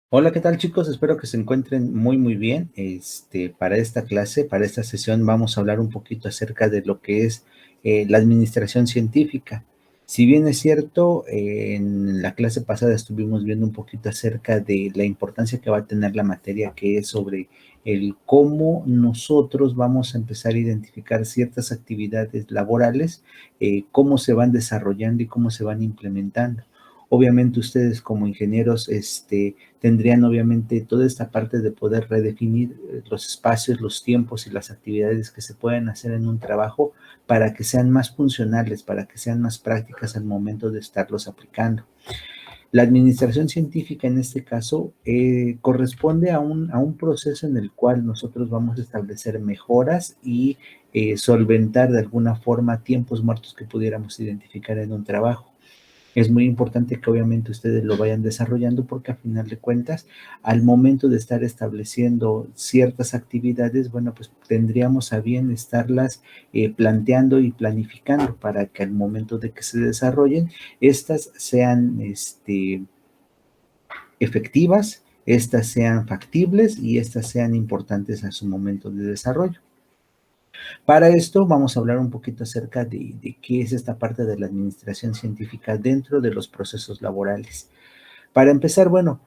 Hola, ¿qué tal chicos? Espero que se encuentren muy bien. Para esta clase, para esta sesión, vamos a hablar un poquito acerca de lo que es la administración científica. Si bien es cierto, en la clase pasada estuvimos viendo un poquito acerca de la importancia que va a tener la materia, que es sobre el cómo nosotros vamos a empezar a identificar ciertas actividades laborales, cómo se van desarrollando y cómo se van implementando. Obviamente ustedes como ingenieros, tendrían obviamente toda esta parte de poder redefinir los espacios, los tiempos y las actividades que se pueden hacer en un trabajo para que sean más funcionales, para que sean más prácticas al momento de estarlos aplicando. La administración científica en este caso corresponde a un proceso en el cual nosotros vamos a establecer mejoras y solventar de alguna forma tiempos muertos que pudiéramos identificar en un trabajo. Es muy importante que obviamente ustedes lo vayan desarrollando porque a final de cuentas, al momento de estar estableciendo ciertas actividades, bueno, pues tendríamos a bien estarlas planteando y planificando para que al momento de que se desarrollen, estas sean efectivas, estas sean factibles y estas sean importantes a su momento de desarrollo. Para esto vamos a hablar un poquito acerca de qué es esta parte de la administración científica dentro de los procesos laborales. Para empezar, bueno,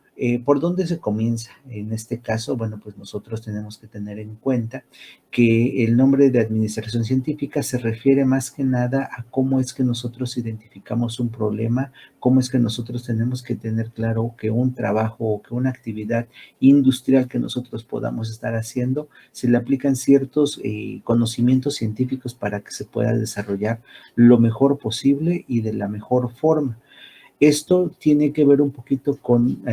¿por dónde se comienza? En este caso, bueno, pues nosotros tenemos que tener en cuenta que el nombre de administración científica se refiere más que nada a cómo es que nosotros identificamos un problema, cómo es que nosotros tenemos que tener claro que un trabajo o que una actividad industrial que nosotros podamos estar haciendo, se le aplican ciertos conocimientos científicos para que se pueda desarrollar lo mejor posible y de la mejor forma. Esto tiene que ver un poquito con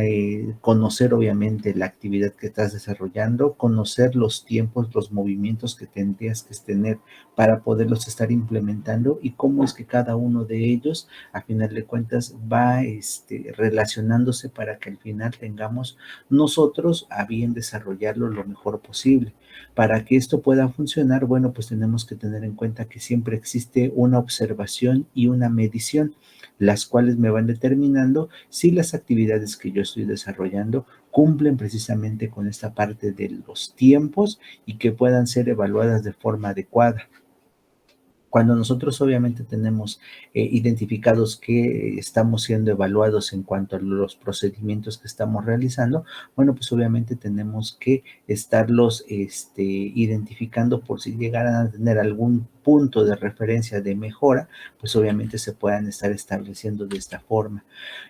conocer obviamente la actividad que estás desarrollando, conocer los tiempos, los movimientos que tendrías que tener para poderlos estar implementando y cómo es que cada uno de ellos, a final de cuentas, va relacionándose para que al final tengamos nosotros a bien desarrollarlo lo mejor posible. Para que esto pueda funcionar, bueno, pues tenemos que tener en cuenta que siempre existe una observación y una medición, las cuales me van determinando si las actividades que yo estoy desarrollando cumplen precisamente con esta parte de los tiempos y que puedan ser evaluadas de forma adecuada. Cuando nosotros obviamente tenemos identificados que estamos siendo evaluados en cuanto a los procedimientos que estamos realizando, bueno, pues obviamente tenemos que estarlos identificando por si llegaran a tener algún punto de referencia de mejora, pues obviamente se puedan estar estableciendo de esta forma.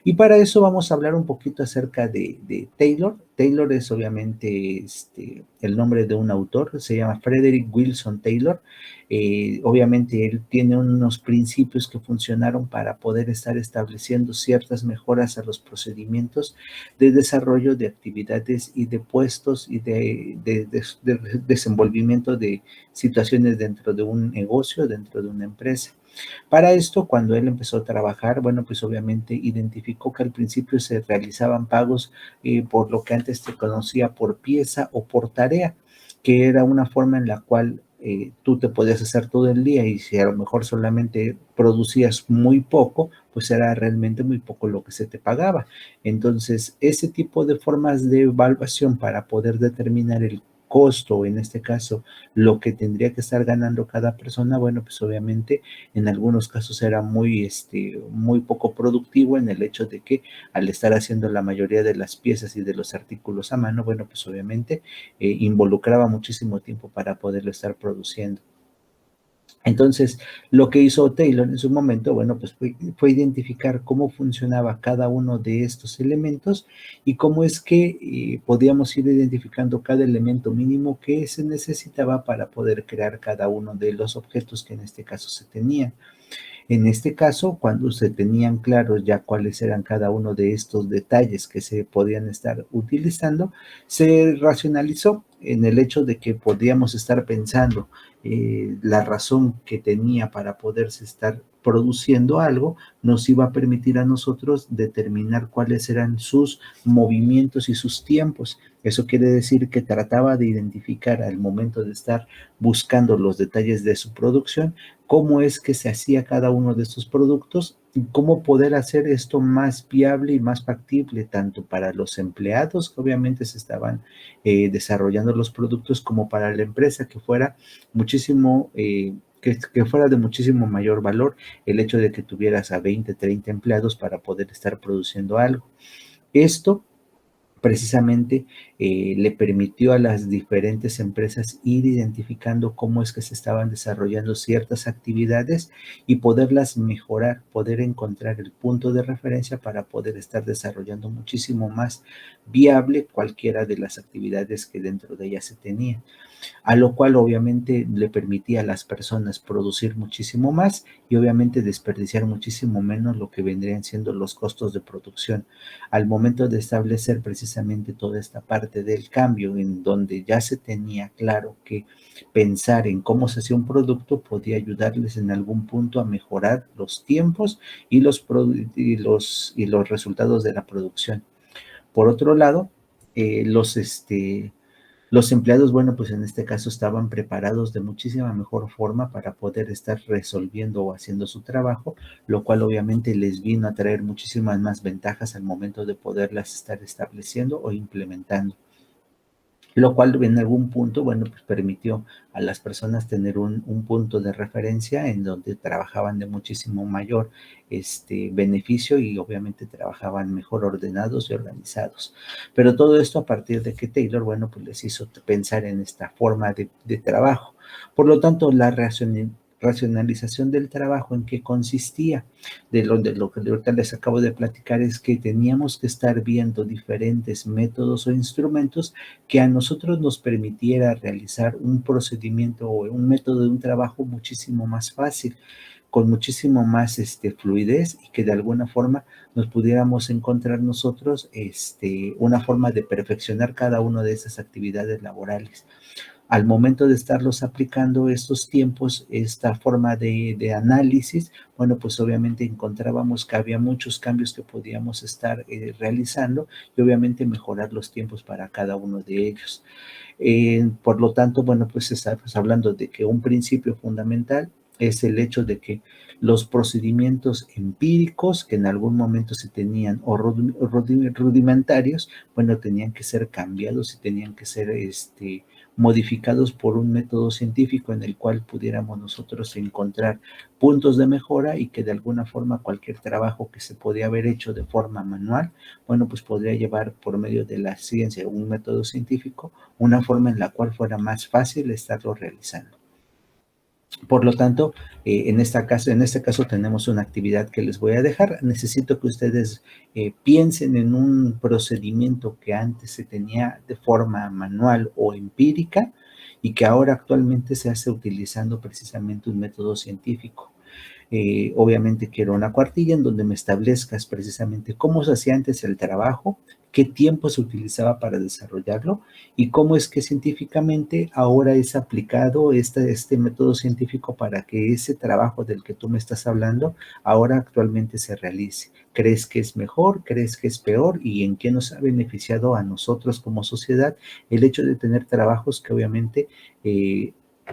Y para eso vamos a hablar un poquito acerca de Taylor. Taylor es obviamente el nombre de un autor, se llama Frederick Wilson Taylor. Obviamente él tiene unos principios que funcionaron para poder estar estableciendo ciertas mejoras a los procedimientos de desarrollo de actividades y de puestos y de desenvolvimiento de situaciones dentro de un negocio, dentro de una empresa. Para esto, cuando él empezó a trabajar, bueno, pues obviamente identificó que al principio se realizaban pagos por lo que antes se conocía por pieza o por tarea, que era una forma en la cual tú te podías hacer todo el día y si a lo mejor solamente producías muy poco, pues era realmente muy poco lo que se te pagaba. Entonces, ese tipo de formas de evaluación para poder determinar el costo, en este caso, lo que tendría que estar ganando cada persona, bueno, pues obviamente en algunos casos era muy poco productivo en el hecho de que al estar haciendo la mayoría de las piezas y de los artículos a mano, bueno, pues obviamente involucraba muchísimo tiempo para poderlo estar produciendo. Entonces, lo que hizo Taylor en su momento, bueno, pues fue identificar cómo funcionaba cada uno de estos elementos y cómo es que podíamos ir identificando cada elemento mínimo que se necesitaba para poder crear cada uno de los objetos que en este caso se tenían. En este caso, cuando se tenían claros ya cuáles eran cada uno de estos detalles que se podían estar utilizando, se racionalizó en el hecho de que podíamos estar pensando la razón que tenía para poderse estar produciendo algo, nos iba a permitir a nosotros determinar cuáles eran sus movimientos y sus tiempos. Eso quiere decir que trataba de identificar al momento de estar buscando los detalles de su producción, cómo es que se hacía cada uno de estos productos cómo poder hacer esto más viable y más factible, tanto para los empleados que obviamente se estaban desarrollando los productos, como para la empresa, que fuera muchísimo, que fuera de muchísimo mayor valor el hecho de que tuvieras a 20, 30 empleados para poder estar produciendo algo. Esto precisamente le permitió a las diferentes empresas ir identificando cómo es que se estaban desarrollando ciertas actividades y poderlas mejorar, poder encontrar el punto de referencia para poder estar desarrollando muchísimo más viable cualquiera de las actividades que dentro de ellas se tenían, a lo cual obviamente le permitía a las personas producir muchísimo más y obviamente desperdiciar muchísimo menos lo que vendrían siendo los costos de producción. Al momento de establecer precisamente toda esta parte del cambio, en donde ya se tenía claro que pensar en cómo se hacía un producto podía ayudarles en algún punto a mejorar los tiempos y los resultados de la producción. Por otro lado, los empleados, bueno, pues en este caso estaban preparados de muchísima mejor forma para poder estar resolviendo o haciendo su trabajo, lo cual obviamente les vino a traer muchísimas más ventajas al momento de poderlas estar estableciendo o implementando, lo cual en algún punto, bueno, pues permitió a las personas tener un punto de referencia en donde trabajaban de muchísimo mayor beneficio y obviamente trabajaban mejor ordenados y organizados. Pero todo esto a partir de que Taylor, bueno, pues les hizo pensar en esta forma de trabajo. Por lo tanto, la racionalización del trabajo, ¿en qué consistía? De lo que ahorita les acabo de platicar, es que teníamos que estar viendo diferentes métodos o instrumentos que a nosotros nos permitiera realizar un procedimiento o un método de un trabajo muchísimo más fácil, con muchísimo más fluidez, y que de alguna forma nos pudiéramos encontrar nosotros una forma de perfeccionar cada una de esas actividades laborales. Al momento de estarlos aplicando estos tiempos, esta forma de análisis, bueno, pues obviamente encontrábamos que había muchos cambios que podíamos estar realizando y obviamente mejorar los tiempos para cada uno de ellos. Por lo tanto, bueno, pues estamos hablando de que un principio fundamental es el hecho de que los procedimientos empíricos que en algún momento se tenían o rudimentarios, bueno, tenían que ser cambiados y tenían que ser modificados por un método científico en el cual pudiéramos nosotros encontrar puntos de mejora, y que de alguna forma cualquier trabajo que se podía haber hecho de forma manual, bueno, pues podría llevar por medio de la ciencia, un método científico, una forma en la cual fuera más fácil estarlo realizando. Por lo tanto, en este caso tenemos una actividad que les voy a dejar. Necesito que ustedes piensen en un procedimiento que antes se tenía de forma manual o empírica y que ahora actualmente se hace utilizando precisamente un método científico. Obviamente quiero una cuartilla en donde me establezcas precisamente cómo se hacía antes el trabajo, qué tiempo se utilizaba para desarrollarlo y cómo es que científicamente ahora es aplicado este método científico para que ese trabajo del que tú me estás hablando ahora actualmente se realice. ¿Crees que es mejor? ¿Crees que es peor? ¿Y en qué nos ha beneficiado a nosotros como sociedad el hecho de tener trabajos que obviamente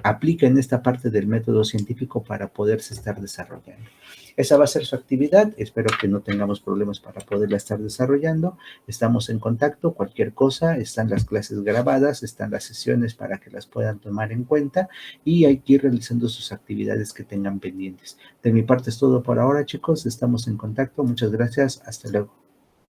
aplican esta parte del método científico para poderse estar desarrollando? Esa va a ser su actividad. Espero que no tengamos problemas para poderla estar desarrollando. Estamos en contacto. Cualquier cosa, están las clases grabadas, están las sesiones para que las puedan tomar en cuenta, y hay que ir realizando sus actividades que tengan pendientes. De mi parte es todo por ahora, chicos. Estamos en contacto. Muchas gracias. Hasta luego.